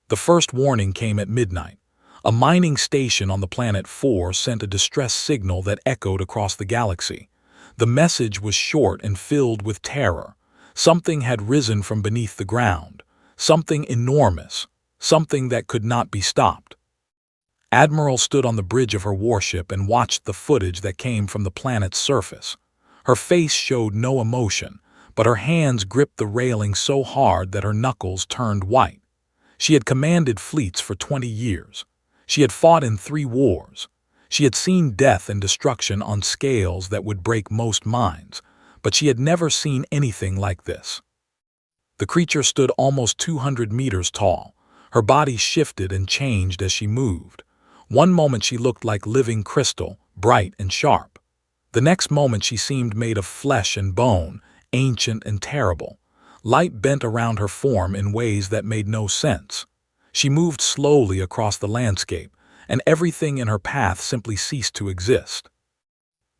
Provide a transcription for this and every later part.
The first warning came at midnight. A mining station on the planet 4 sent a distress signal that echoed across the galaxy. The message was short and filled with terror. Something had risen from beneath the ground. Something enormous. Something that could not be stopped. Admiral stood on the bridge of her warship and watched the footage that came from the planet's surface. Her face showed no emotion, but her hands gripped the railing so hard that her knuckles turned white. She had commanded fleets for 20 years. She had fought in 3 wars. She had seen death and destruction on scales that would break most minds, but she had never seen anything like this. The creature stood almost 200 meters tall. Her body shifted and changed as she moved. One moment she looked like living crystal, bright and sharp. The next moment she seemed made of flesh and bone, ancient and terrible. Light bent around her form in ways that made no sense. She moved slowly across the landscape, and everything in her path simply ceased to exist.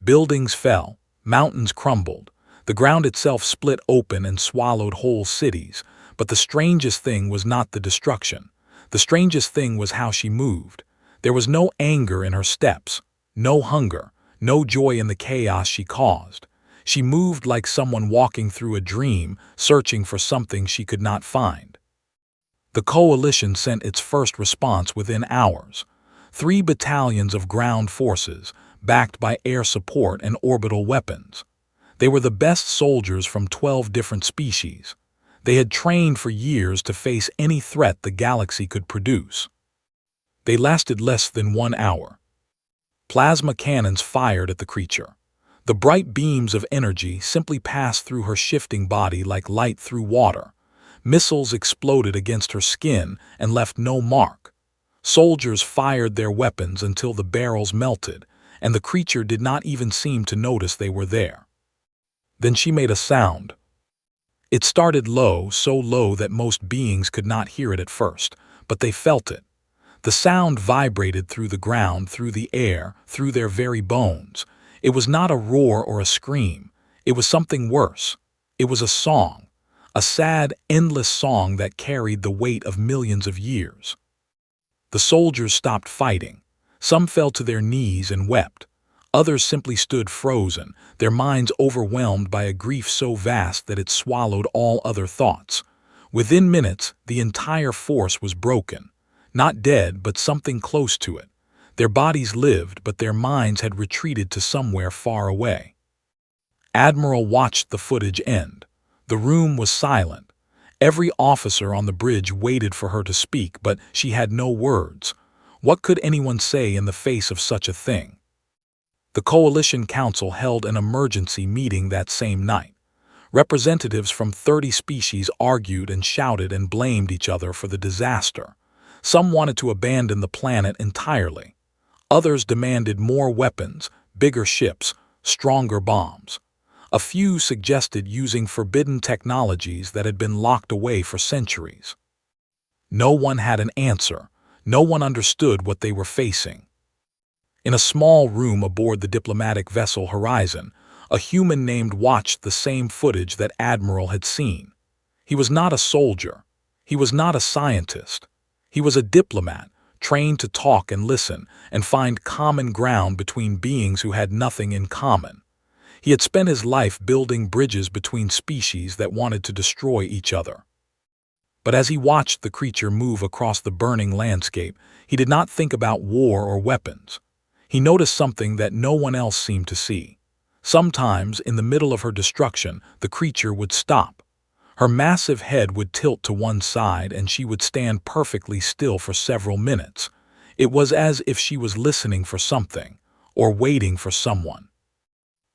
Buildings fell, mountains crumbled, the ground itself split open and swallowed whole cities, but the strangest thing was not the destruction. The strangest thing was how she moved. There was no anger in her steps, no hunger, no joy in the chaos she caused. She moved like someone walking through a dream, searching for something she could not find. The coalition sent its first response within hours. 3 battalions of ground forces, backed by air support and orbital weapons. They were the best soldiers from 12 different species. They had trained for years to face any threat the galaxy could produce. They lasted less than 1 hour. Plasma cannons fired at the creature. The bright beams of energy simply passed through her shifting body like light through water. Missiles exploded against her skin and left no mark. Soldiers fired their weapons until the barrels melted, and the creature did not even seem to notice they were there. Then she made a sound. It started low, so low that most beings could not hear it at first, but they felt it. The sound vibrated through the ground, through the air, through their very bones. It was not a roar or a scream. It was something worse. It was a song. A sad, endless song that carried the weight of millions of years. The soldiers stopped fighting. Some fell to their knees and wept. Others simply stood frozen, their minds overwhelmed by a grief so vast that it swallowed all other thoughts. Within minutes, the entire force was broken. Not dead, but something close to it. Their bodies lived, but their minds had retreated to somewhere far away. Admiral watched the footage end. The room was silent. Every officer on the bridge waited for her to speak, but she had no words. What could anyone say in the face of such a thing? The Coalition Council held an emergency meeting that same night. Representatives from 30 species argued and shouted and blamed each other for the disaster. Some wanted to abandon the planet entirely. Others demanded more weapons, bigger ships, stronger bombs. A few suggested using forbidden technologies that had been locked away for centuries. No one had an answer. No one understood what they were facing. In a small room aboard the diplomatic vessel Horizon, a human named watched the same footage that Admiral had seen. He was not a soldier. He was not a scientist. He was a diplomat, trained to talk and listen and find common ground between beings who had nothing in common. He had spent his life building bridges between species that wanted to destroy each other. But as he watched the creature move across the burning landscape, he did not think about war or weapons. He noticed something that no one else seemed to see. Sometimes, in the middle of her destruction, the creature would stop. Her massive head would tilt to one side and she would stand perfectly still for several minutes. It was as if she was listening for something, or waiting for someone.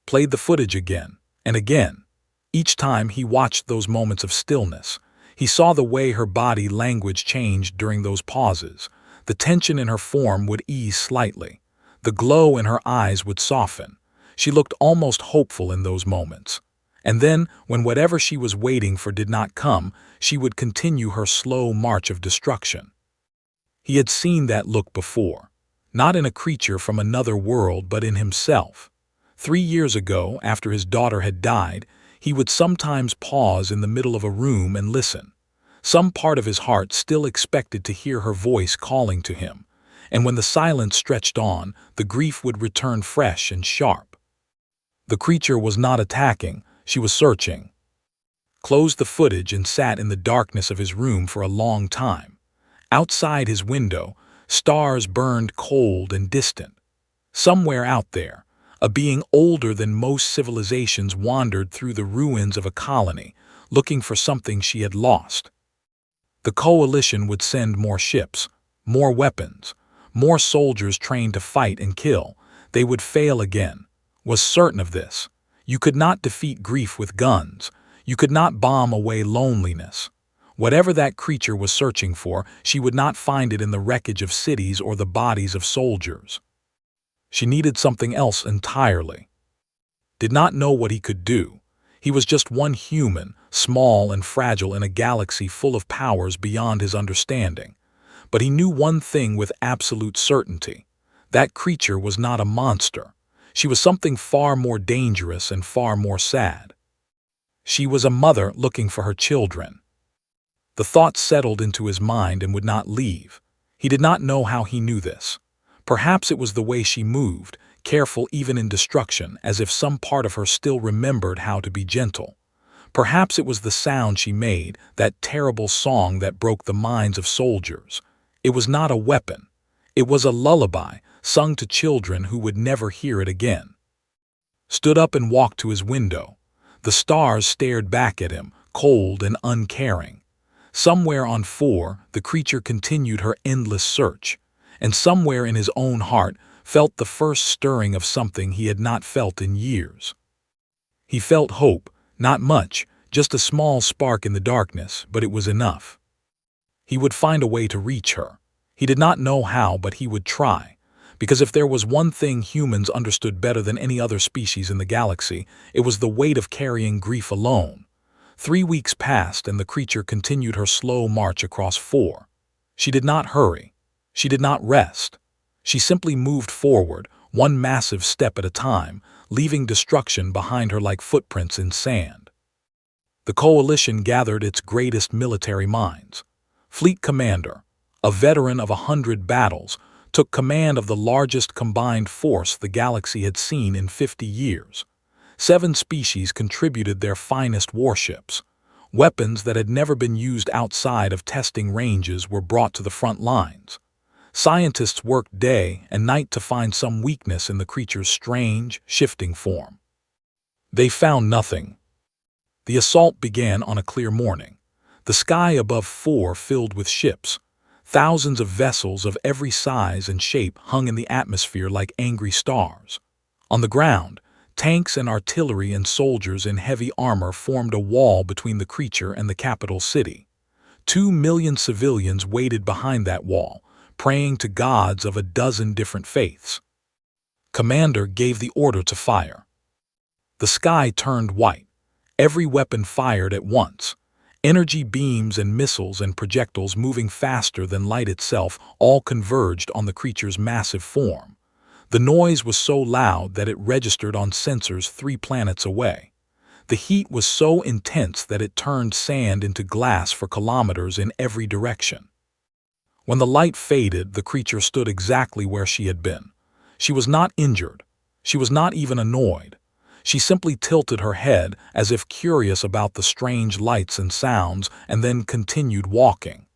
Played the footage again and again. Each time he watched those moments of stillness. He saw the way her body language changed during those pauses. The tension in her form would ease slightly. The glow in her eyes would soften. She looked almost hopeful in those moments. And then, when whatever she was waiting for did not come, she would continue her slow march of destruction. He had seen that look before. Not in a creature from another world, but in himself. 3 years ago, after his daughter had died, he would sometimes pause in the middle of a room and listen. Some part of his heart still expected to hear her voice calling to him, and when the silence stretched on, the grief would return fresh and sharp. The creature was not attacking, she was searching. Closed the footage and sat in the darkness of his room for a long time. Outside his window, stars burned cold and distant. Somewhere out there, a being older than most civilizations wandered through the ruins of a colony, looking for something she had lost. The coalition would send more ships, more weapons, more soldiers trained to fight and kill. They would fail again. Was certain of this. You could not defeat grief with guns. You could not bomb away loneliness. Whatever that creature was searching for, she would not find it in the wreckage of cities or the bodies of soldiers. She needed something else entirely. Did not know what he could do. He was just one human, small and fragile in a galaxy full of powers beyond his understanding. But he knew one thing with absolute certainty. That creature was not a monster. She was something far more dangerous and far more sad. She was a mother looking for her children. The thought settled into his mind and would not leave. He did not know how he knew this. Perhaps it was the way she moved, careful even in destruction, as if some part of her still remembered how to be gentle. Perhaps it was the sound she made, that terrible song that broke the minds of soldiers. It was not a weapon. It was a lullaby, sung to children who would never hear it again. Stood up and walked to his window. The stars stared back at him, cold and uncaring. Somewhere on 4, the creature continued her endless search, and somewhere in his own heart felt the first stirring of something he had not felt in years. He felt hope, not much, just a small spark in the darkness, but it was enough. He would find a way to reach her. He did not know how, but he would try. Because if there was one thing humans understood better than any other species in the galaxy, it was the weight of carrying grief alone. 3 weeks passed and the creature continued her slow march across 4. She did not hurry. She did not rest. She simply moved forward, one massive step at a time, leaving destruction behind her like footprints in sand. The coalition gathered its greatest military minds. Fleet Commander, a veteran of 100 battles, took command of the largest combined force the galaxy had seen in 50 years. 7 species contributed their finest warships. Weapons that had never been used outside of testing ranges were brought to the front lines. Scientists worked day and night to find some weakness in the creature's strange, shifting form. They found nothing. The assault began on a clear morning. The sky above 4 filled with ships. Thousands of vessels of every size and shape hung in the atmosphere like angry stars. On the ground, tanks and artillery and soldiers in heavy armor formed a wall between the creature and the capital city. 2 million civilians waited behind that wall, praying to gods of a dozen different faiths. Commander gave the order to fire. The sky turned white. Every weapon fired at once. Energy beams and missiles and projectiles moving faster than light itself all converged on the creature's massive form. The noise was so loud that it registered on sensors 3 planets away. The heat was so intense that it turned sand into glass for kilometers in every direction. When the light faded, the creature stood exactly where she had been. She was not injured. She was not even annoyed. She simply tilted her head as if curious about the strange lights and sounds, and then continued walking.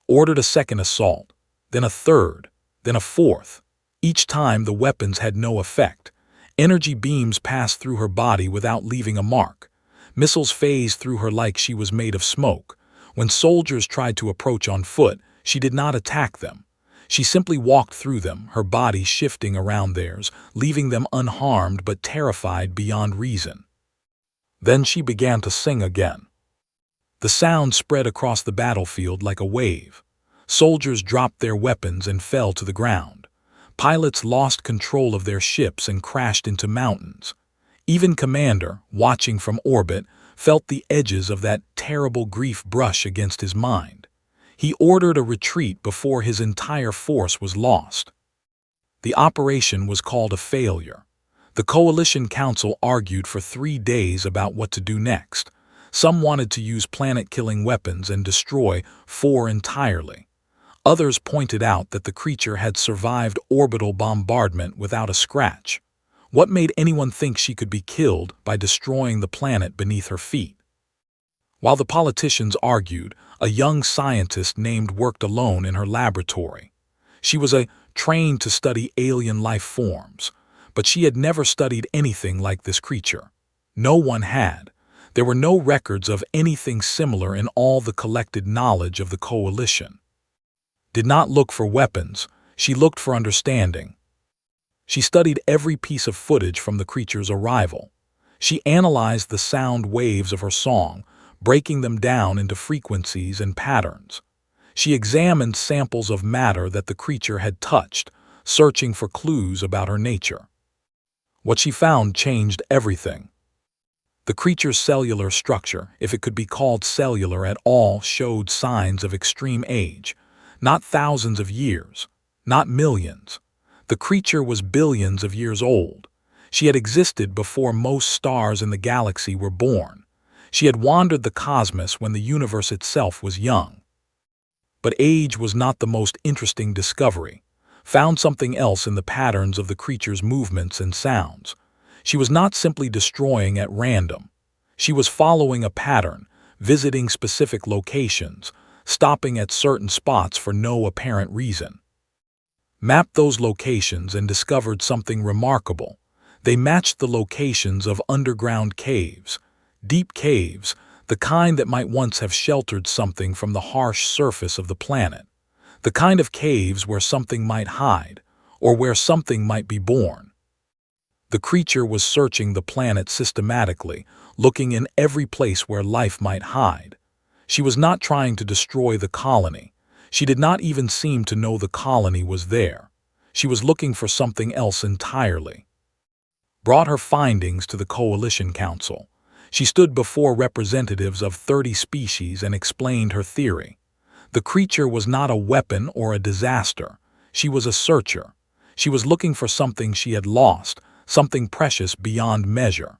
Ordered a second assault, then a third, then a fourth. Each time the weapons had no effect. Energy beams passed through her body without leaving a mark. Missiles phased through her like she was made of smoke. When soldiers tried to approach on foot, she did not attack them. She simply walked through them, her body shifting around theirs, leaving them unharmed but terrified beyond reason. Then she began to sing again. The sound spread across the battlefield like a wave. Soldiers dropped their weapons and fell to the ground. Pilots lost control of their ships and crashed into mountains. Even Commander, watching from orbit, felt the edges of that terrible grief brush against his mind. He ordered a retreat before his entire force was lost. The operation was called a failure. The Coalition Council argued for 3 days about what to do next. Some wanted to use planet-killing weapons and destroy four entirely. Others pointed out that the creature had survived orbital bombardment without a scratch. What made anyone think she could be killed by destroying the planet beneath her feet? While the politicians argued, a young scientist named worked alone in her laboratory. She was trained to study alien life forms, but she had never studied anything like this creature. No one had. There were no records of anything similar in all the collected knowledge of the coalition. Did not look for weapons, she looked for understanding. She studied every piece of footage from the creature's arrival. She analyzed the sound waves of her song, breaking them down into frequencies and patterns. She examined samples of matter that the creature had touched, searching for clues about her nature. What she found changed everything. The creature's cellular structure, if it could be called cellular at all, showed signs of extreme age. Not thousands of years, not millions. The creature was billions of years old. She had existed before most stars in the galaxy were born. She had wandered the cosmos when the universe itself was young. But age was not the most interesting discovery. Found something else in the patterns of the creature's movements and sounds. She was not simply destroying at random. She was following a pattern, visiting specific locations, stopping at certain spots for no apparent reason. Mapped those locations and discovered something remarkable. They matched the locations of underground caves, deep caves, the kind that might once have sheltered something from the harsh surface of the planet, the kind of caves where something might hide, or where something might be born. The creature was searching the planet systematically, looking in every place where life might hide. She was not trying to destroy the colony. She did not even seem to know the colony was there. She was looking for something else entirely. Brought her findings to the Coalition Council. She stood before representatives of 30 species and explained her theory. The creature was not a weapon or a disaster. She was a searcher. She was looking for something she had lost, something precious beyond measure.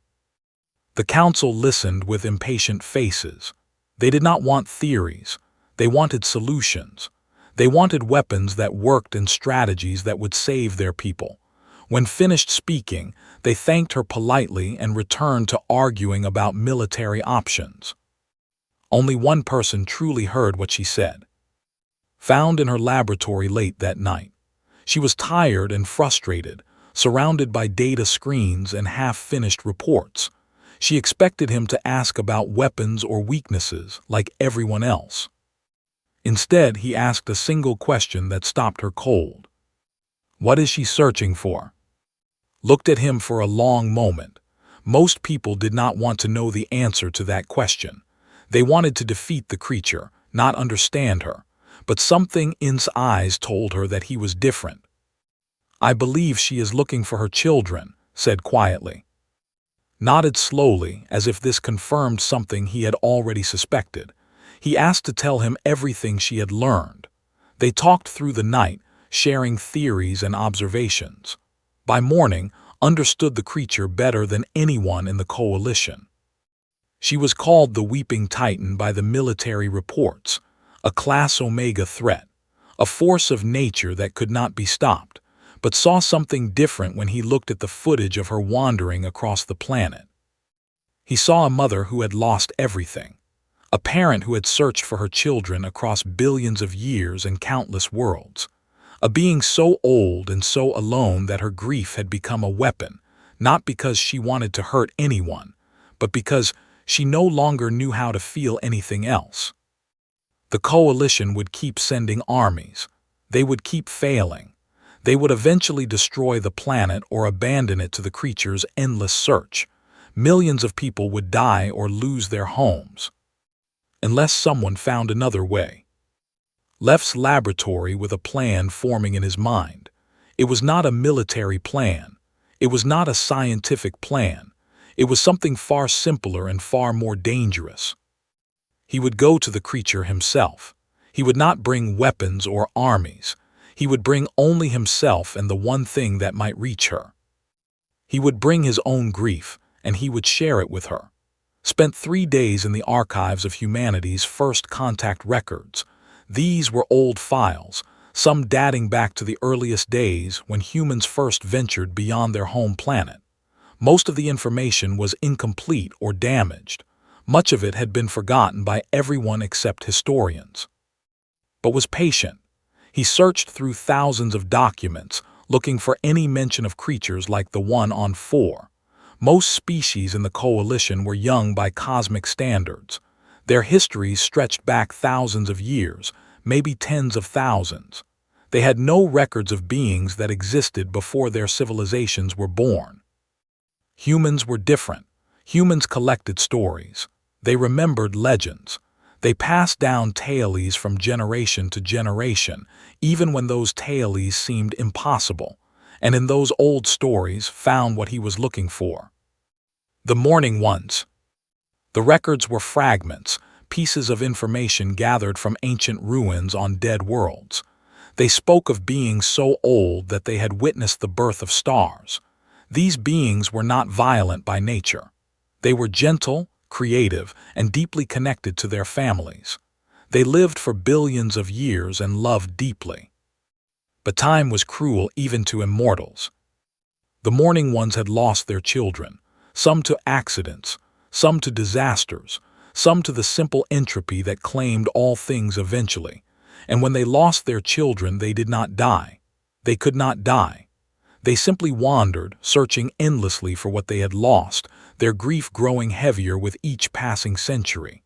The council listened with impatient faces. They did not want theories. They wanted solutions. They wanted weapons that worked and strategies that would save their people. When finished speaking, they thanked her politely and returned to arguing about military options. Only one person truly heard what she said. Found in her laboratory late that night. She was tired and frustrated, surrounded by data screens and half-finished reports. She expected him to ask about weapons or weaknesses like everyone else. Instead, he asked a single question that stopped her cold. What is she searching for? Looked at him for a long moment. Most people did not want to know the answer to that question. They wanted to defeat the creature, not understand her. But something in his eyes told her that he was different. I believe she is looking for her children, said quietly. Nodded slowly, as if this confirmed something he had already suspected. He asked to tell him everything she had learned. They talked through the night, sharing theories and observations. By morning, understood the creature better than anyone in the coalition. She was called the Weeping Titan by the military reports, a Class Omega threat, a force of nature that could not be stopped, but saw something different when he looked at the footage of her wandering across the planet. He saw a mother who had lost everything, a parent who had searched for her children across billions of years and countless worlds, a being so old and so alone that her grief had become a weapon, not because she wanted to hurt anyone, but because she no longer knew how to feel anything else. The coalition would keep sending armies. They would keep failing. They would eventually destroy the planet or abandon it to the creature's endless search. Millions of people would die or lose their homes, unless someone found another way. Left's laboratory with a plan forming in his mind. It was not a military plan. It was not a scientific plan. It was something far simpler and far more dangerous. He would go to the creature himself. He would not bring weapons or armies. He would bring only himself and the one thing that might reach her. He would bring his own grief, and he would share it with her. spent 3 days in the archives of humanity's first contact records. These were old files, some dating back to the earliest days when humans first ventured beyond their home planet. Most of the information was incomplete or damaged. Much of it had been forgotten by everyone except historians. But was patient. He searched through thousands of documents, looking for any mention of creatures like the one on 4. Most species in the coalition were young by cosmic standards. Their histories stretched back thousands of years, maybe tens of thousands. They had no records of beings that existed before their civilizations were born. Humans were different. Humans collected stories. They remembered legends. They passed down tales from generation to generation, even when those tales seemed impossible, and in those old stories found what he was looking for. The morning ones. The records were fragments, pieces of information gathered from ancient ruins on dead worlds. They spoke of beings so old that they had witnessed the birth of stars. These beings were not violent by nature. They were gentle, creative, and deeply connected to their families. They lived for billions of years and loved deeply. But time was cruel even to immortals. The morning ones had lost their children, some to accidents, some to disasters, some to the simple entropy that claimed all things eventually. And when they lost their children, they did not die. They could not die. They simply wandered, searching endlessly for what they had lost, their grief growing heavier with each passing century.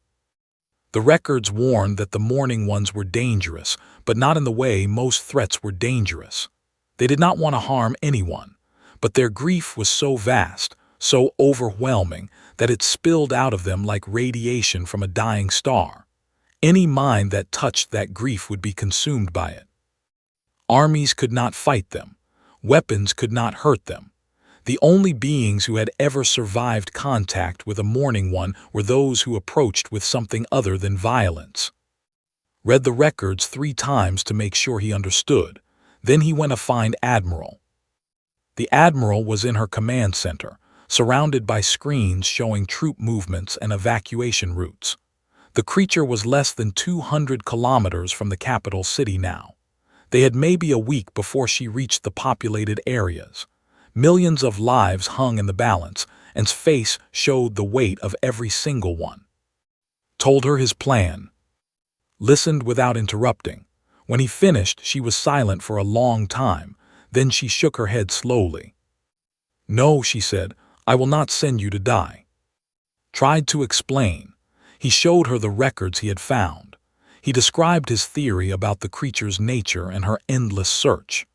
The records warned that the morning ones were dangerous, but not in the way most threats were dangerous. They did not want to harm anyone, but their grief was so vast, so overwhelming, that it spilled out of them like radiation from a dying star. Any mind that touched that grief would be consumed by it. Armies could not fight them. Weapons could not hurt them. The only beings who had ever survived contact with a morning one were those who approached with something other than violence. Read the records 3 times to make sure he understood. Then he went to find Admiral. The Admiral was in her command center, surrounded by screens showing troop movements and evacuation routes. The creature was less than 200 kilometers from the capital city now. They had maybe a week before she reached the populated areas. Millions of lives hung in the balance, and his face showed the weight of every single one. Told her his plan. Listened without interrupting. When he finished, she was silent for a long time. Then she shook her head slowly. "No," she said, "I will not send you to die." Tried to explain. He showed her the records he had found. He described his theory about the creature's nature and her endless search.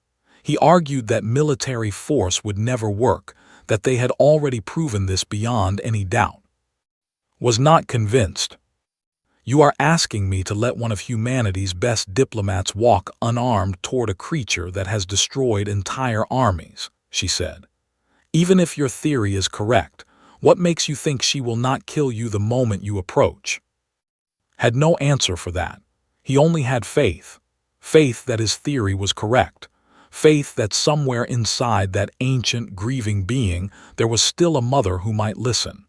He argued that military force would never work, that they had already proven this beyond any doubt. Was not convinced. "You are asking me to let one of humanity's best diplomats walk unarmed toward a creature that has destroyed entire armies," she said. "Even if your theory is correct, what makes you think she will not kill you the moment you approach?" Had no answer for that. He only had faith. Faith that his theory was correct. Faith that somewhere inside that ancient, grieving being there was still a mother who might listen.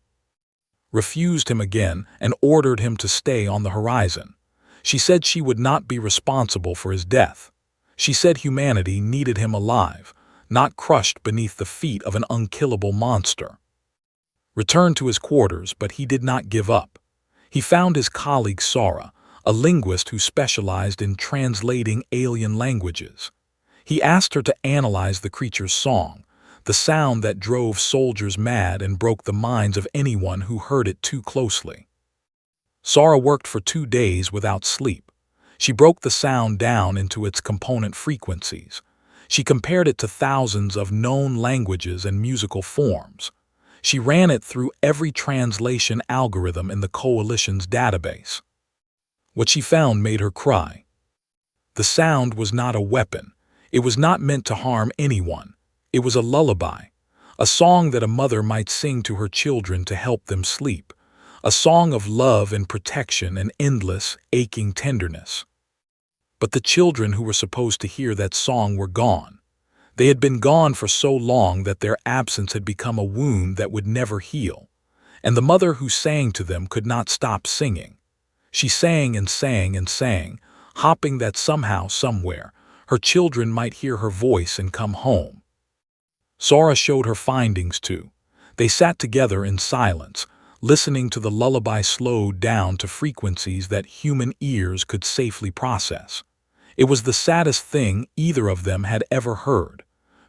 Refused him again and ordered him to stay on the horizon. She said she would not be responsible for his death. She said humanity needed him alive, not crushed beneath the feet of an unkillable monster. Returned to his quarters, but he did not give up. He found his colleague Sara, a linguist who specialized in translating alien languages. He asked her to analyze the creature's song, the sound that drove soldiers mad and broke the minds of anyone who heard it too closely. Sara worked for 2 days without sleep. She broke the sound down into its component frequencies. She compared it to thousands of known languages and musical forms. She ran it through every translation algorithm in the Coalition's database. What she found made her cry. The sound was not a weapon. It was not meant to harm anyone. It was a lullaby, a song that a mother might sing to her children to help them sleep, a song of love and protection and endless, aching tenderness. But the children who were supposed to hear that song were gone. They had been gone for so long that their absence had become a wound that would never heal. and the mother who sang to them could not stop singing. She sang and sang and sang, hoping that somehow, somewhere, her children might hear her voice and come home. Sora showed her findings too. They sat together in silence, listening to the lullaby slowed down to frequencies that human ears could safely process. It was the saddest thing either of them had ever heard,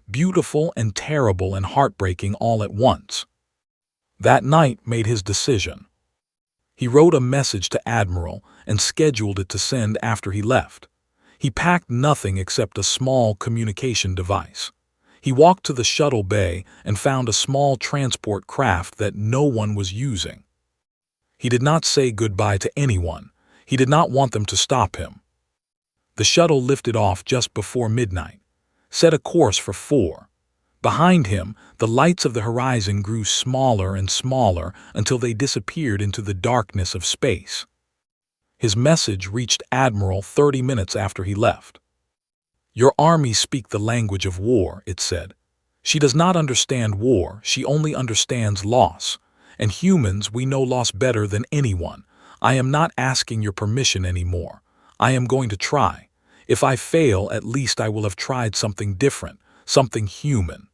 beautiful and terrible and heartbreaking all at once. That night made his decision. He wrote a message to Admiral and scheduled it to send after he left. He packed nothing except a small communication device. He walked to the shuttle bay and found a small transport craft that no one was using. He did not say goodbye to anyone. He did not want them to stop him. The shuttle lifted off just before midnight, set a course for 4. Behind him, the lights of the horizon grew smaller and smaller until they disappeared into the darkness of space. His message reached Admiral 30 minutes after he left. "Your armies speak the language of war," it said. "She does not understand war, she only understands loss. And humans, we know loss better than anyone. I am not asking your permission anymore. I am going to try. If I fail, at least I will have tried something different, something human."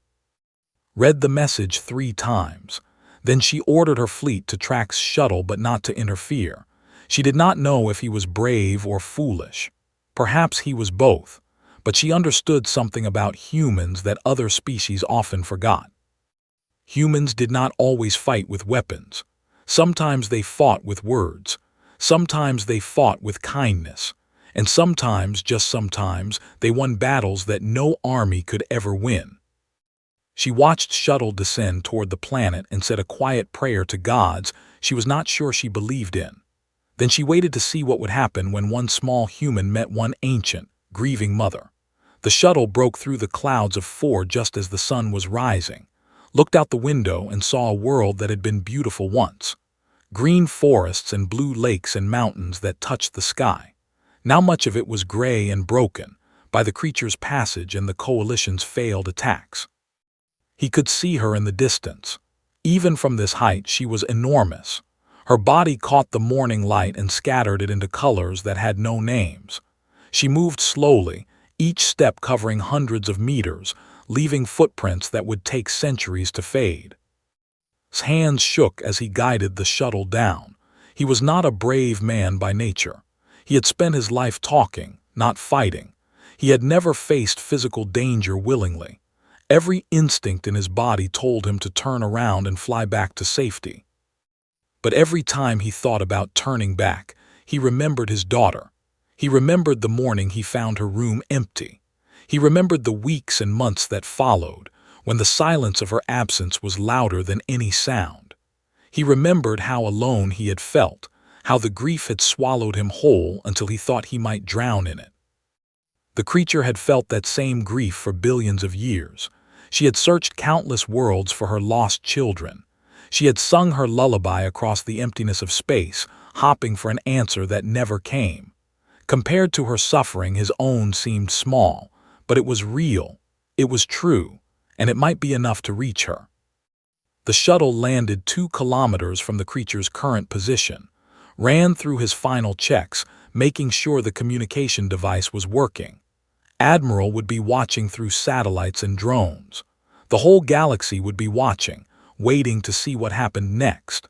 Read the message 3 times. Then she ordered her fleet to track shuttle but not to interfere. She did not know if he was brave or foolish. Perhaps he was both. But she understood something about humans that other species often forgot. Humans did not always fight with weapons. Sometimes they fought with words. Sometimes they fought with kindness. And sometimes, just sometimes, they won battles that no army could ever win. She watched shuttle descend toward the planet and said a quiet prayer to gods she was not sure she believed in. Then she waited to see what would happen when one small human met one ancient, grieving mother. The shuttle broke through the clouds of 4 just as the sun was rising, looked out the window and saw a world that had been beautiful once. Green forests and blue lakes and mountains that touched the sky. Now much of it was gray and broken by the creature's passage and the coalition's failed attacks. He could see her in the distance. Even from this height, she was enormous. Her body caught the morning light and scattered it into colors that had no names. She moved slowly, each step covering hundreds of meters, leaving footprints that would take centuries to fade. His hands shook as he guided the shuttle down. He was not a brave man by nature. He had spent his life talking, not fighting. He had never faced physical danger willingly. Every instinct in his body told him to turn around and fly back to safety. But every time he thought about turning back, he remembered his daughter. He remembered the morning he found her room empty. He remembered the weeks and months that followed, when the silence of her absence was louder than any sound. He remembered how alone he had felt, how the grief had swallowed him whole until he thought he might drown in it. The creature had felt that same grief for billions of years. She had searched countless worlds for her lost children. She had sung her lullaby across the emptiness of space, hopping for an answer that never came. Compared to her suffering, his own seemed small, but it was real, it was true, and it might be enough to reach her. The shuttle landed 2 kilometers from the creature's current position, ran through his final checks, making sure the communication device was working. Admiral would be watching through satellites and drones. The whole galaxy would be watching, waiting to see what happened next.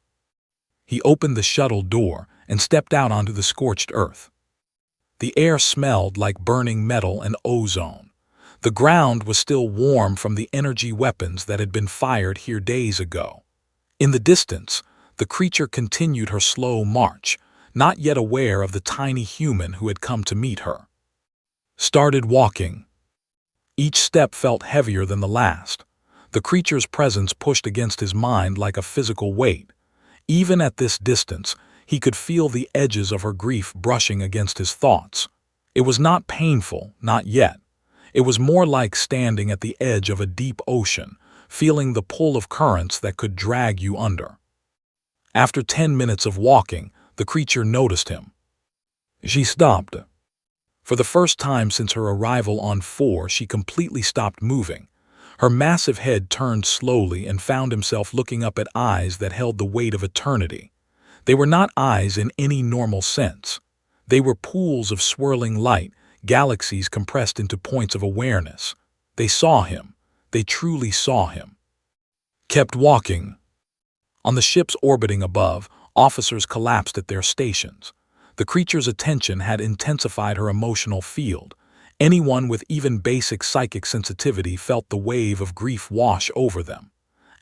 He opened the shuttle door and stepped out onto the scorched earth. The air smelled like burning metal and ozone. The ground was still warm from the energy weapons that had been fired here days ago. In the distance, the creature continued her slow march, not yet aware of the tiny human who had come to meet her. Started walking. Each step felt heavier than the last. The creature's presence pushed against his mind like a physical weight. Even at this distance, he could feel the edges of her grief brushing against his thoughts. It was not painful, not yet. It was more like standing at the edge of a deep ocean, feeling the pull of currents that could drag you under. After 10 minutes of walking, the creature noticed him. She stopped. For the first time since her arrival on 4, she completely stopped moving. Her massive head turned slowly and found himself looking up at eyes that held the weight of eternity. They were not eyes in any normal sense. They were pools of swirling light, galaxies compressed into points of awareness. They saw him. They truly saw him. Kept walking. On the ships orbiting above, officers collapsed at their stations. The creature's attention had intensified her emotional field. Anyone with even basic psychic sensitivity felt the wave of grief wash over them.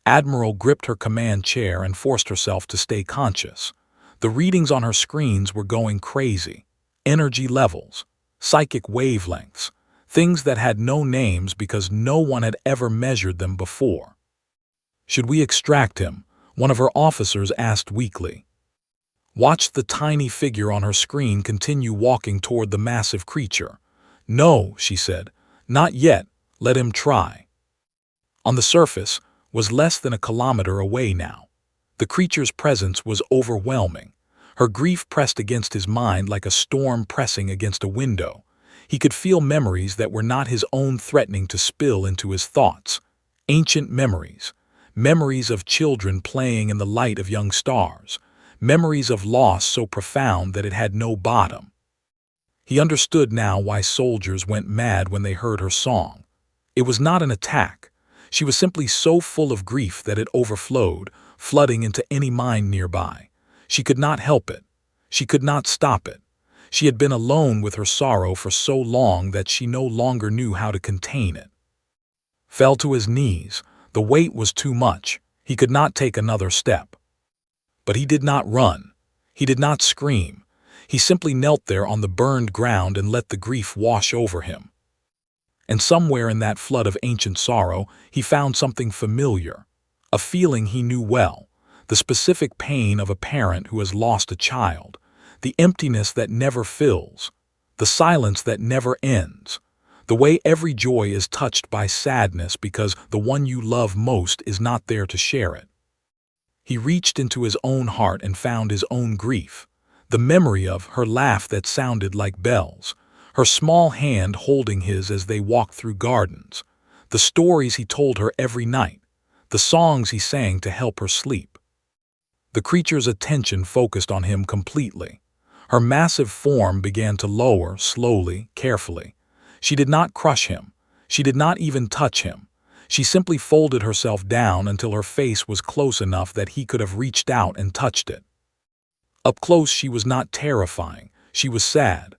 Admiral gripped her command chair and forced herself to stay conscious. The readings on her screens were going crazy. Energy levels, psychic wavelengths, things that had no names because no one had ever measured them before. "Should we extract him?" one of her officers asked weakly. Watched the tiny figure on her screen continue walking toward the massive creature. "No," she said, "not yet. Let him try." On the surface, was less than a kilometer away now. The creature's presence was overwhelming. Her grief pressed against his mind like a storm pressing against a window. He could feel memories that were not his own threatening to spill into his thoughts. Ancient memories. Memories of children playing in the light of young stars. Memories of loss so profound that it had no bottom. He understood now why soldiers went mad when they heard her song. It was not an attack. She was simply so full of grief that it overflowed, flooding into any mind nearby. She could not help it. She could not stop it. She had been alone with her sorrow for so long that she no longer knew how to contain it. Fell to his knees. The weight was too much. He could not take another step. But he did not run. He did not scream. He simply knelt there on the burned ground and let the grief wash over him. And somewhere in that flood of ancient sorrow, he found something familiar, a feeling he knew well, the specific pain of a parent who has lost a child, the emptiness that never fills, the silence that never ends, the way every joy is touched by sadness because the one you love most is not there to share it. He reached into his own heart and found his own grief, the memory of her laugh that sounded like bells, her small hand holding his as they walked through gardens, the stories he told her every night, the songs he sang to help her sleep. The creature's attention focused on him completely. Her massive form began to lower, slowly, carefully. She did not crush him. She did not even touch him. She simply folded herself down until her face was close enough that he could have reached out and touched it. Up close she was not terrifying. She was sad.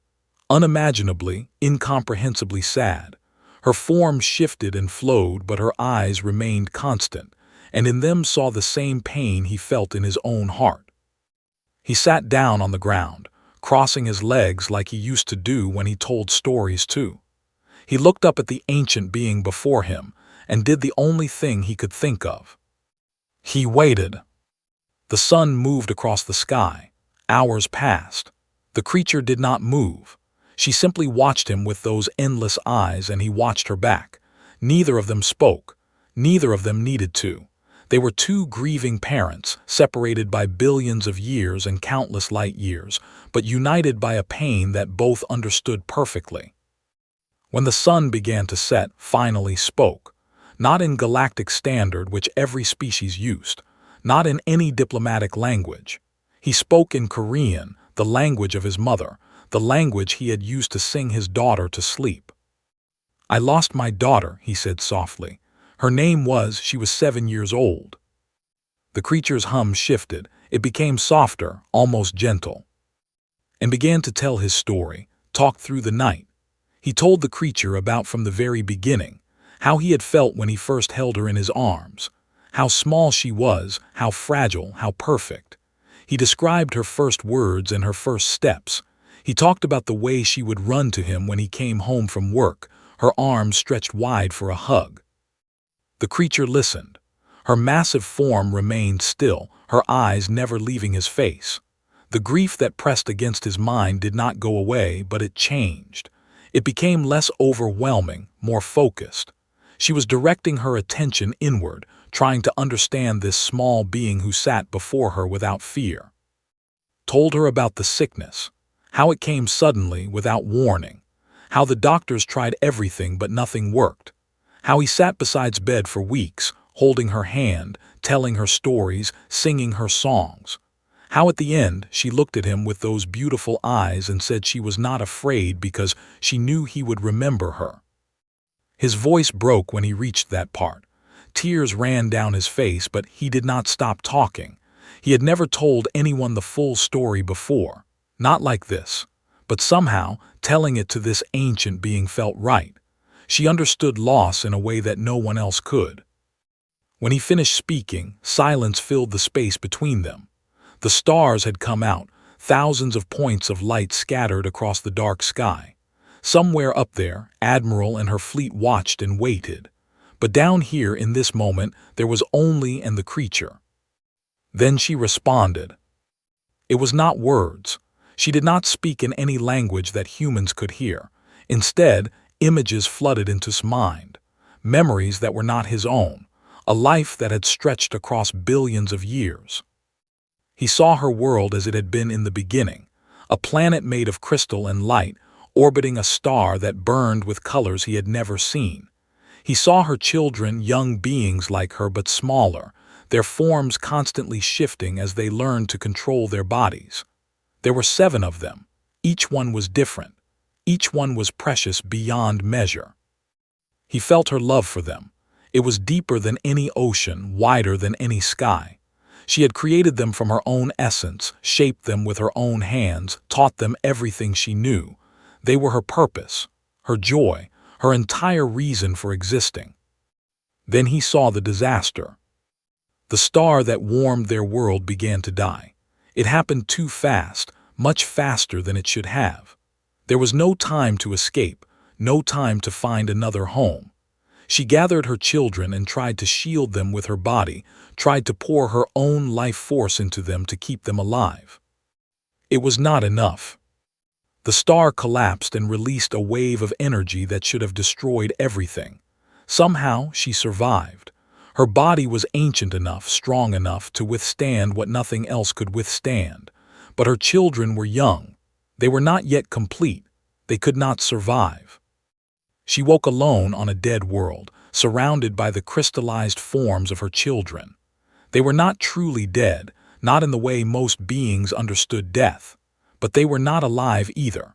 Unimaginably, incomprehensibly sad. Her form shifted and flowed, but her eyes remained constant, and in them saw the same pain he felt in his own heart. He sat down on the ground, crossing his legs like he used to do when he told stories too. He looked up at the ancient being before him and did the only thing he could think of. He waited. The sun moved across the sky. Hours passed. The creature did not move. She simply watched him with those endless eyes, and he watched her back. Neither of them spoke. Neither of them needed to. They were two grieving parents, separated by billions of years and countless light years, but united by a pain that both understood perfectly. When the sun began to set, finally spoke. Not in galactic standard which every species used. Not in any diplomatic language. He spoke in Korean, the language of his mother, the language he had used to sing his daughter to sleep. "I lost my daughter," he said softly. "Her name was, she was 7 years old." The creature's hum shifted. It became softer, almost gentle, and began to tell his story, talked through the night. He told the creature about from the very beginning, how he had felt when he first held her in his arms, how small she was, how fragile, how perfect. He described her first words and her first steps. He talked about the way she would run to him when he came home from work, her arms stretched wide for a hug. The creature listened. Her massive form remained still, her eyes never leaving his face. The grief that pressed against his mind did not go away, but it changed. It became less overwhelming, more focused. She was directing her attention inward, trying to understand this small being who sat before her without fear. Told her about the sickness, how it came suddenly, without warning, how the doctors tried everything but nothing worked, How he sat beside's bed for weeks, holding her hand, telling her stories, singing her songs. How at the end she looked at him with those beautiful eyes and said she was not afraid because she knew he would remember her. His voice broke when he reached that part. Tears ran down his face, but he did not stop talking. He had never told anyone the full story before, not like this, but somehow telling it to this ancient being felt right. She understood loss in a way that no one else could. When he finished speaking, silence filled the space between them. The stars had come out, thousands of points of light scattered across the dark sky. Somewhere up there, Admiral and her fleet watched and waited. But down here in this moment, there was only and the creature. Then she responded. It was not words. She did not speak in any language that humans could hear. Instead, images flooded into his mind, memories that were not his own, a life that had stretched across billions of years. He saw her world as it had been in the beginning, a planet made of crystal and light, orbiting a star that burned with colors he had never seen. He saw her children, young beings like her but smaller, their forms constantly shifting as they learned to control their bodies. There were 7 of them. Each one was different. Each one was precious beyond measure. He felt her love for them. It was deeper than any ocean, wider than any sky. She had created them from her own essence, shaped them with her own hands, taught them everything she knew. They were her purpose, her joy, her entire reason for existing. Then he saw the disaster. The star that warmed their world began to die. It happened too fast, much faster than it should have. There was no time to escape, no time to find another home. She gathered her children and tried to shield them with her body, tried to pour her own life force into them to keep them alive. It was not enough. The star collapsed and released a wave of energy that should have destroyed everything. Somehow she survived. Her body was ancient enough, strong enough to withstand what nothing else could withstand. But her children were young. They were not yet complete. They could not survive. She woke alone on a dead world, surrounded by the crystallized forms of her children. They were not truly dead, not in the way most beings understood death. But they were not alive either.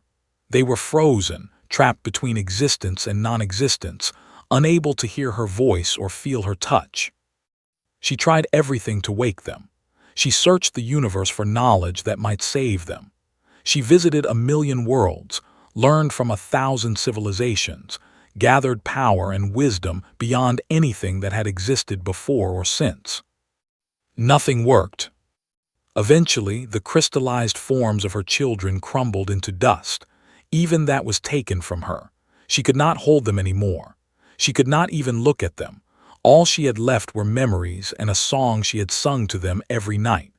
They were frozen, trapped between existence and non-existence, unable to hear her voice or feel her touch. She tried everything to wake them. She searched the universe for knowledge that might save them. She visited 1,000,000 worlds, learned from 1,000 civilizations, gathered power and wisdom beyond anything that had existed before or since. Nothing worked. Eventually, the crystallized forms of her children crumbled into dust. Even that was taken from her. She could not hold them anymore. She could not even look at them. All she had left were memories and a song she had sung to them every night.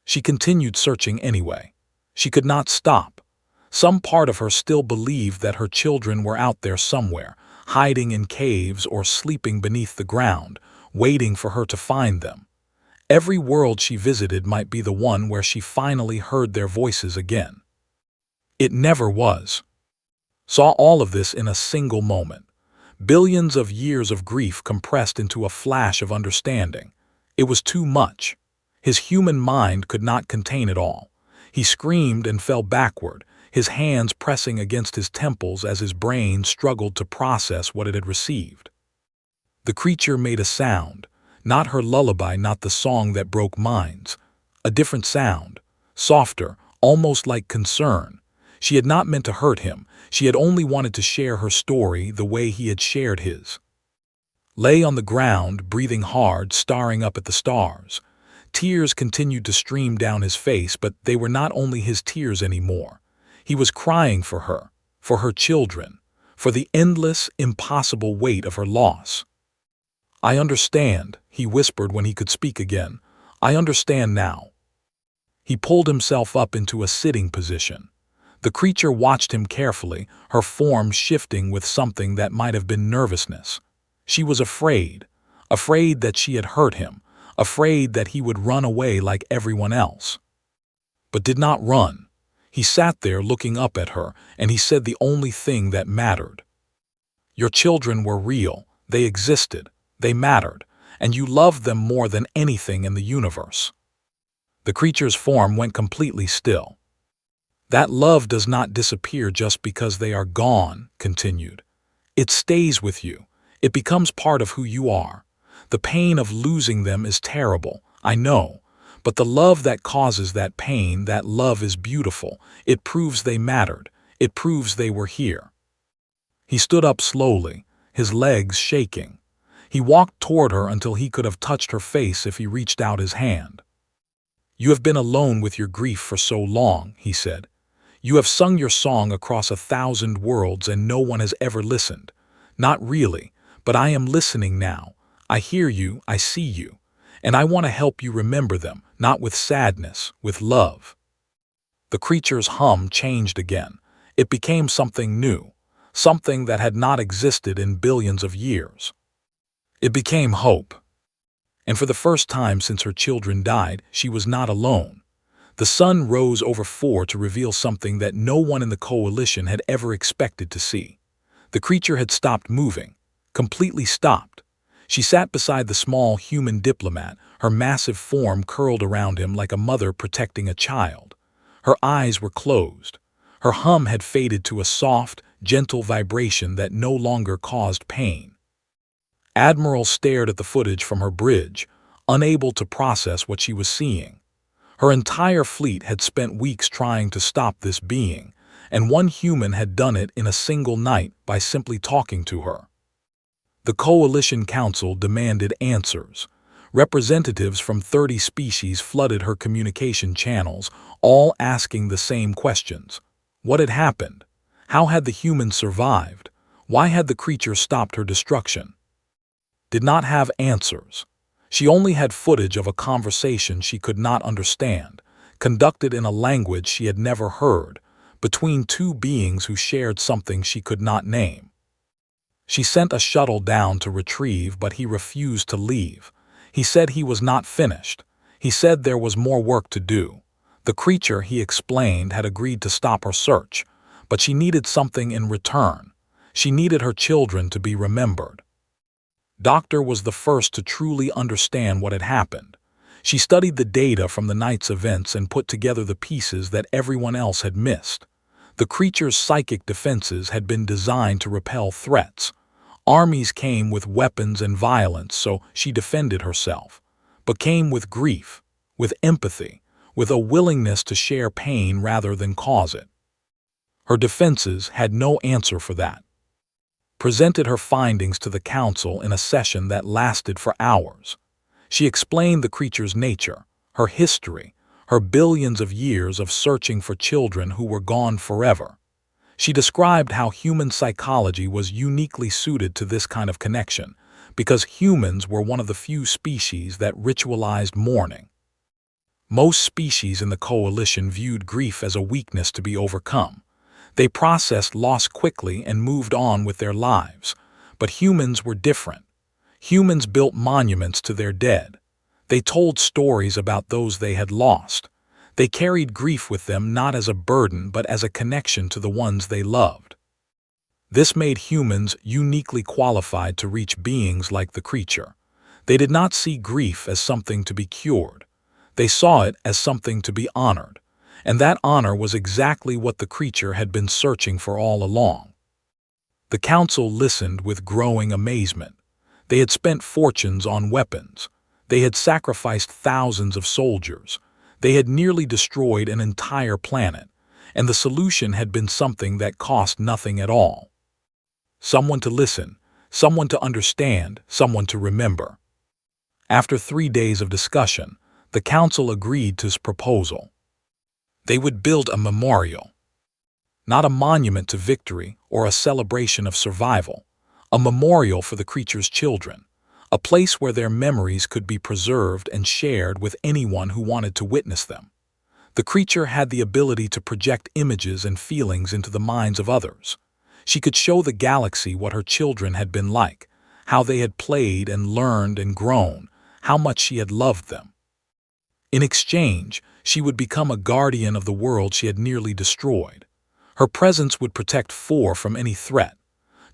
She continued searching anyway. She could not stop. Some part of her still believed that her children were out there somewhere, hiding in caves or sleeping beneath the ground, waiting for her to find them. Every world she visited might be the one where she finally heard their voices again. It never was. Saw all of this in a single moment. Billions of years of grief compressed into a flash of understanding. It was too much. His human mind could not contain it all. He screamed and fell backward, his hands pressing against his temples as his brain struggled to process what it had received. The creature made a sound, not her lullaby, not the song that broke minds. A different sound, softer, almost like concern. She had not meant to hurt him. She had only wanted to share her story the way he had shared his. Lay on the ground, breathing hard, staring up at the stars. Tears continued to stream down his face, but they were not only his tears anymore. He was crying for her children, for the endless, impossible weight of her loss. "I understand," he whispered when he could speak again. "I understand now." He pulled himself up into a sitting position. The creature watched him carefully, her form shifting with something that might have been nervousness. She was afraid that she had hurt him, afraid that he would run away like everyone else. But did not run. He sat there looking up at her, and he said the only thing that mattered. "Your children were real. They existed, they mattered, and you loved them more than anything in the universe. The creature's form went completely still. That love does not disappear just because they are gone, continued. It stays with you. It becomes part of who you are. The pain of losing them is terrible, I know, but the love that causes that pain, that love is beautiful. It proves they mattered. It proves they were here. He stood up slowly, his legs shaking. He walked toward her until he could have touched her face if he reached out his hand. You have been alone with your grief for so long, he said. You have sung your song across 1,000 worlds and no one has ever listened. Not really, but I am listening now. I hear you, I see you. And I want to help you remember them, not with sadness, with love. The creature's hum changed again. It became something new, something that had not existed in billions of years. It became hope. And for the first time since her children died, she was not alone. The sun rose over 4 to reveal something that no one in the coalition had ever expected to see. The creature had stopped moving, completely stopped. She sat beside the small human diplomat, her massive form curled around him like a mother protecting a child. Her eyes were closed. Her hum had faded to a soft, gentle vibration that no longer caused pain. Admiral stared at the footage from her bridge, unable to process what she was seeing. Her entire fleet had spent weeks trying to stop this being, and one human had done it in a single night by simply talking to her. The Coalition Council demanded answers. Representatives from 30 species flooded her communication channels, all asking the same questions. What had happened? How had the humans survived? Why had the creature stopped her destruction? Did not have answers. She only had footage of a conversation she could not understand, conducted in a language she had never heard, between two beings who shared something she could not name. She sent a shuttle down to retrieve, but he refused to leave. He said he was not finished. He said there was more work to do. The creature, he explained, had agreed to stop her search, but she needed something in return. She needed her children to be remembered. Doctor was the first to truly understand what had happened. She studied the data from the night's events and put together the pieces that everyone else had missed. The creature's psychic defenses had been designed to repel threats. Armies came with weapons and violence, so she defended herself, but came with grief, with empathy, with a willingness to share pain rather than cause it. Her defenses had no answer for that. Presented her findings to the council in a session that lasted for hours. She explained the creature's nature, her history, her billions of years of searching for children who were gone forever. She described how human psychology was uniquely suited to this kind of connection, because humans were one of the few species that ritualized mourning. Most species in the coalition viewed grief as a weakness to be overcome. They processed loss quickly and moved on with their lives. But humans were different. Humans built monuments to their dead. They told stories about those they had lost. They carried grief with them not as a burden but as a connection to the ones they loved. This made humans uniquely qualified to reach beings like the creature. They did not see grief as something to be cured. They saw it as something to be honored. And that honor was exactly what the creature had been searching for all along. The council listened with growing amazement. They had spent fortunes on weapons. They had sacrificed thousands of soldiers. They had nearly destroyed an entire planet, and the solution had been something that cost nothing at all. Someone to listen, someone to understand, someone to remember. After 3 days of discussion, the council agreed to his proposal. They would build a memorial. Not a monument to victory or a celebration of survival. A memorial for the creature's children. A place where their memories could be preserved and shared with anyone who wanted to witness them. The creature had the ability to project images and feelings into the minds of others. She could show the galaxy what her children had been like, how they had played and learned and grown, how much she had loved them. In exchange, she would become a guardian of the world she had nearly destroyed. Her presence would protect 4 from any threat.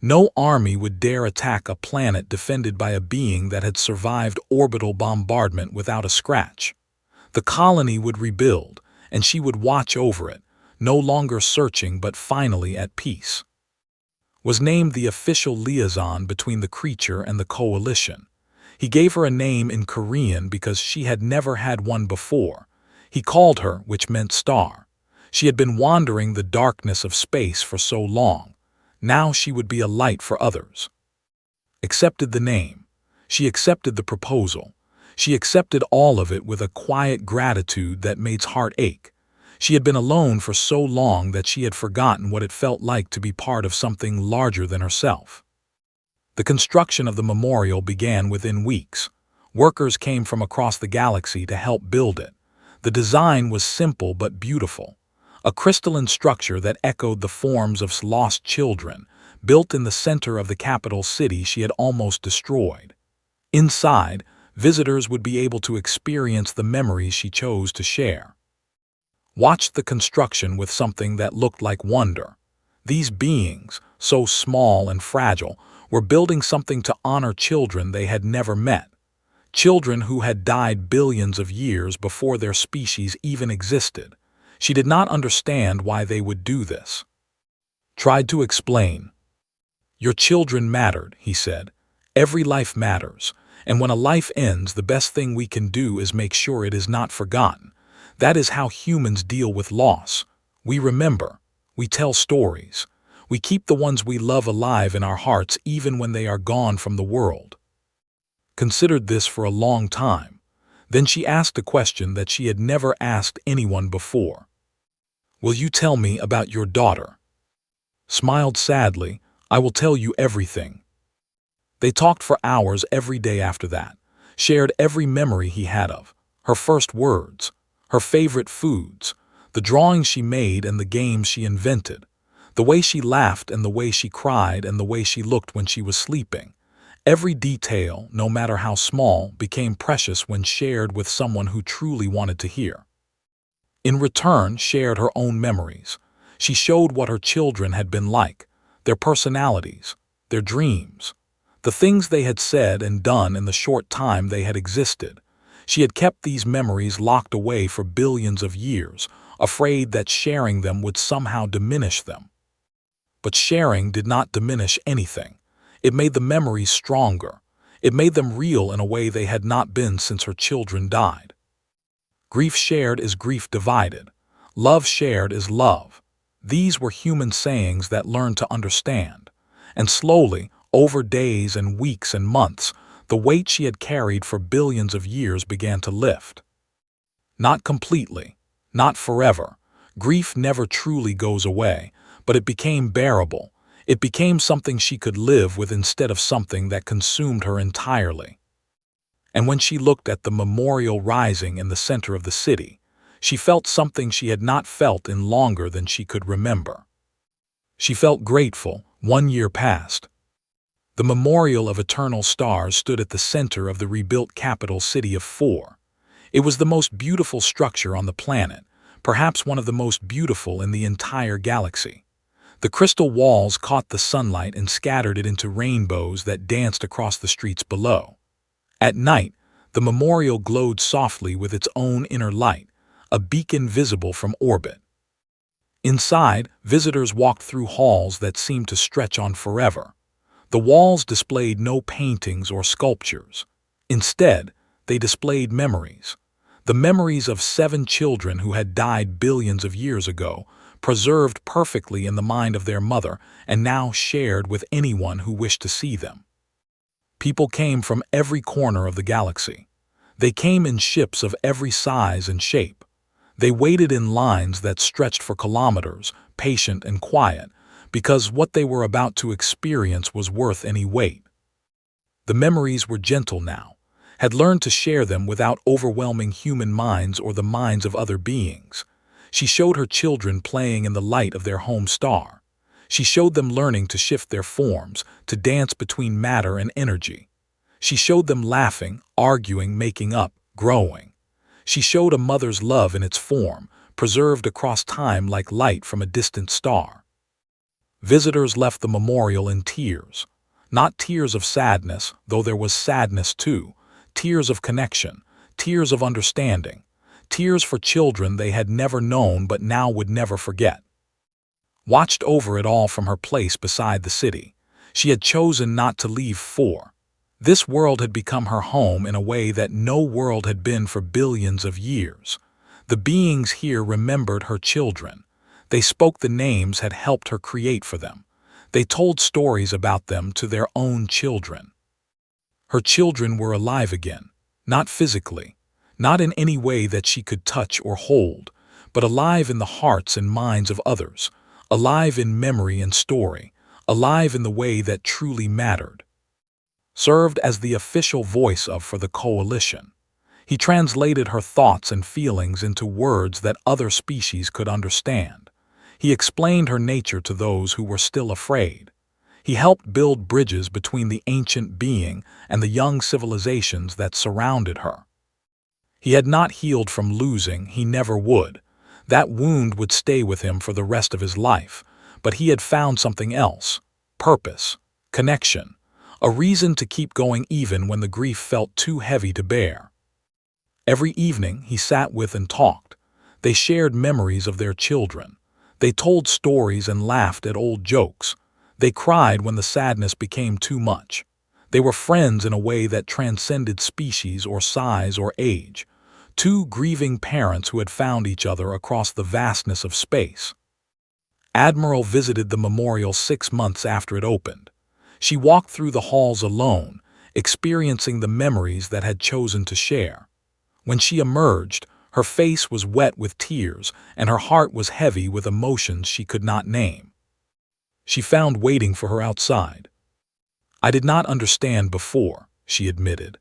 No army would dare attack a planet defended by a being that had survived orbital bombardment without a scratch. The colony would rebuild, and she would watch over it, no longer searching but finally at peace. Was named the official liaison between the creature and the coalition. He gave her a name in Korean because she had never had one before. He called her, which meant star. She had been wandering the darkness of space for so long. Now she would be a light for others. Accepted the name. She accepted the proposal. She accepted all of it with a quiet gratitude that made her heart ache. She had been alone for so long that she had forgotten what it felt like to be part of something larger than herself. The construction of the memorial began within weeks. Workers came from across the galaxy to help build it. The design was simple but beautiful. A crystalline structure that echoed the forms of lost children, built in the center of the capital city she had almost destroyed. Inside, visitors would be able to experience the memories she chose to share. Watched the construction with something that looked like wonder. These beings, so small and fragile, were building something to honor children they had never met. Children who had died billions of years before their species even existed. She did not understand why they would do this. Tried to explain. Your children mattered, he said. Every life matters, and when a life ends, the best thing we can do is make sure it is not forgotten. That is how humans deal with loss. We remember. We tell stories. We keep the ones we love alive in our hearts even when they are gone from the world. Considered this for a long time. Then she asked a question that she had never asked anyone before. Will you tell me about your daughter? Smiled sadly. I will tell you everything. They talked for hours every day after that, shared every memory he had of her first words, her favorite foods, the drawings she made and the games she invented, the way she laughed and the way she cried and the way she looked when she was sleeping. Every detail, no matter how small, became precious when shared with someone who truly wanted to hear. In return, shared her own memories. She showed what her children had been like, their personalities, their dreams, the things they had said and done in the short time they had existed. She had kept these memories locked away for billions of years, afraid that sharing them would somehow diminish them. But sharing did not diminish anything. It made the memories stronger. It made them real in a way they had not been since her children died. Grief shared is grief divided. Love shared is love. These were human sayings that learned to understand. And slowly, over days and weeks and months, the weight she had carried for billions of years began to lift. Not completely, not forever. Grief never truly goes away, but it became bearable. It became something she could live with instead of something that consumed her entirely. And when she looked at the memorial rising in the center of the city, she felt something she had not felt in longer than she could remember. She felt grateful. 1 year passed. The memorial of eternal stars stood at the center of the rebuilt capital city of 4. It was the most beautiful structure on the planet, perhaps one of the most beautiful in the entire galaxy. The crystal walls caught the sunlight and scattered it into rainbows that danced across the streets below. At night, the memorial glowed softly with its own inner light, a beacon visible from orbit. Inside, visitors walked through halls that seemed to stretch on forever. The walls displayed no paintings or sculptures. Instead, they displayed memories. The memories of 7 children who had died billions of years ago, preserved perfectly in the mind of their mother and now shared with anyone who wished to see them. People came from every corner of the galaxy. They came in ships of every size and shape. They waited in lines that stretched for kilometers, patient and quiet, because what they were about to experience was worth any wait. The memories were gentle now, had learned to share them without overwhelming human minds or the minds of other beings. She showed her children playing in the light of their home star. She showed them learning to shift their forms, to dance between matter and energy. She showed them laughing, arguing, making up, growing. She showed a mother's love in its form, preserved across time like light from a distant star. Visitors left the memorial in tears. Not tears of sadness, though there was sadness too. Tears of connection, tears of understanding, tears for children they had never known but now would never forget. Watched over it all from her place beside the city. She had chosen not to leave for. This world had become her home in a way that no world had been for billions of years. The beings here remembered her children. They spoke the names had helped her create for them. They told stories about them to their own children. Her children were alive again, not physically, not in any way that she could touch or hold, but alive in the hearts and minds of others, alive in memory and story, alive in the way that truly mattered. Served as the official voice for the coalition. He translated her thoughts and feelings into words that other species could understand. He explained her nature to those who were still afraid. He helped build bridges between the ancient being and the young civilizations that surrounded her. He had not healed from losing, he never would. That wound would stay with him for the rest of his life, but he had found something else: purpose, connection, a reason to keep going even when the grief felt too heavy to bear. Every evening he sat with and talked. They shared memories of their children. They told stories and laughed at old jokes. They cried when the sadness became too much. They were friends in a way that transcended species or size or age. Two grieving parents who had found each other across the vastness of space. Admiral visited the memorial 6 months after it opened. She walked through the halls alone, experiencing the memories that had chosen to share. When she emerged, her face was wet with tears and her heart was heavy with emotions she could not name. She found waiting for her outside. "I did not understand before," she admitted.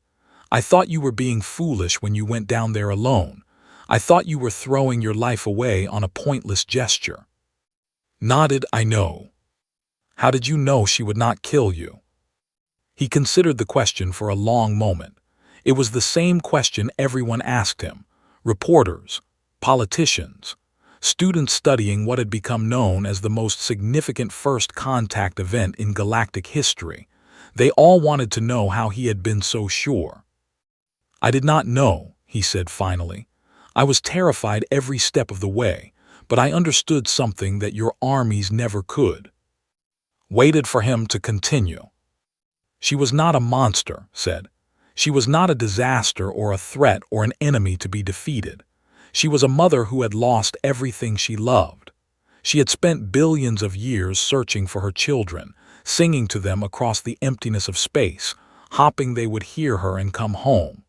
"I thought you were being foolish when you went down there alone. I thought you were throwing your life away on a pointless gesture." Nodded, "I know." "How did you know she would not kill you?" He considered the question for a long moment. It was the same question everyone asked him: reporters, politicians, students studying what had become known as the most significant first contact event in galactic history. They all wanted to know how he had been so sure. "I did not know," he said finally. "I was terrified every step of the way, but I understood something that your armies never could." Waited for him to continue. "She was not a monster," said. "She was not a disaster or a threat or an enemy to be defeated. She was a mother who had lost everything she loved. She had spent billions of years searching for her children, singing to them across the emptiness of space, hoping they would hear her and come home."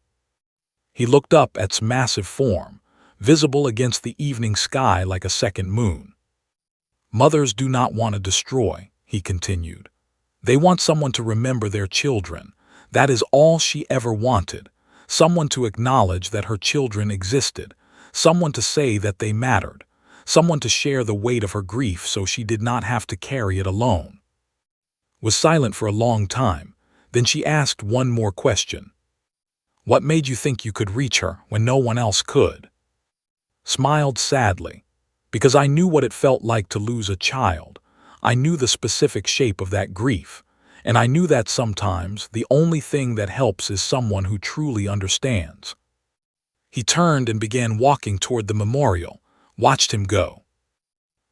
He looked up at its massive form, visible against the evening sky like a second moon. "Mothers do not want to destroy," he continued. "They want someone to remember their children. That is all she ever wanted. Someone to acknowledge that her children existed. Someone to say that they mattered. Someone to share the weight of her grief so she did not have to carry it alone." Was silent for a long time. Then she asked one more question. "What made you think you could reach her when no one else could?" Smiled sadly. "Because I knew what it felt like to lose a child. I knew the specific shape of that grief. And I knew that sometimes the only thing that helps is someone who truly understands." He turned and began walking toward the memorial, watched him go.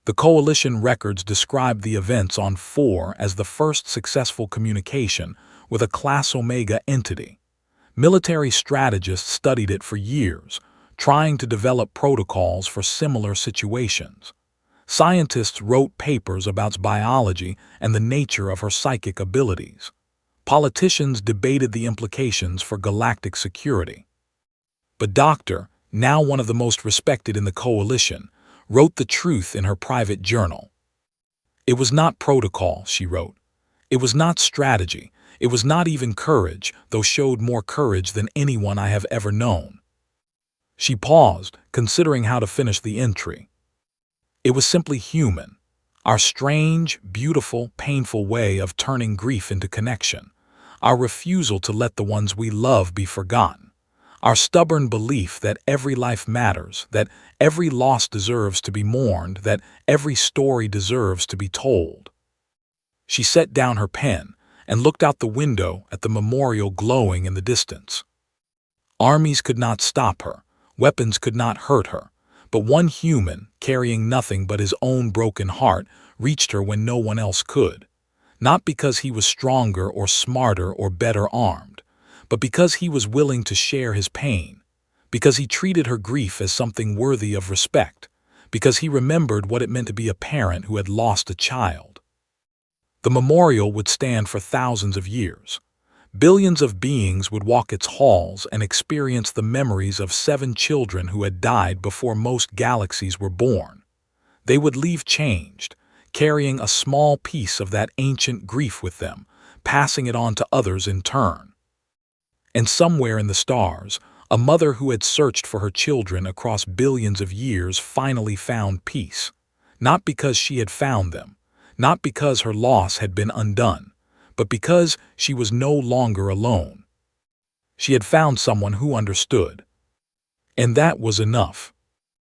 The coalition records described the events on 4 as the first successful communication with a Class Omega entity. Military strategists studied it for years, trying to develop protocols for similar situations. Scientists wrote papers about its biology and the nature of her psychic abilities. Politicians debated the implications for galactic security. But Dr., now one of the most respected in the coalition, wrote the truth in her private journal. "It was not protocol," she wrote. "It was not strategy. It was not even courage, though showed more courage than anyone I have ever known." She paused, considering how to finish the entry. "It was simply human. Our strange, beautiful, painful way of turning grief into connection. Our refusal to let the ones we love be forgotten. Our stubborn belief that every life matters, that every loss deserves to be mourned, that every story deserves to be told." She set down her pen and looked out the window at the memorial glowing in the distance. Armies could not stop her, weapons could not hurt her, but one human, carrying nothing but his own broken heart, reached her when no one else could. Not because he was stronger or smarter or better armed, but because he was willing to share his pain, because he treated her grief as something worthy of respect, because he remembered what it meant to be a parent who had lost a child. The memorial would stand for thousands of years. Billions of beings would walk its halls and experience the memories of 7 children who had died before most galaxies were born. They would leave changed, carrying a small piece of that ancient grief with them, passing it on to others in turn. And somewhere in the stars, a mother who had searched for her children across billions of years finally found peace, not because she had found them, not because her loss had been undone, but because she was no longer alone. She had found someone who understood. And that was enough.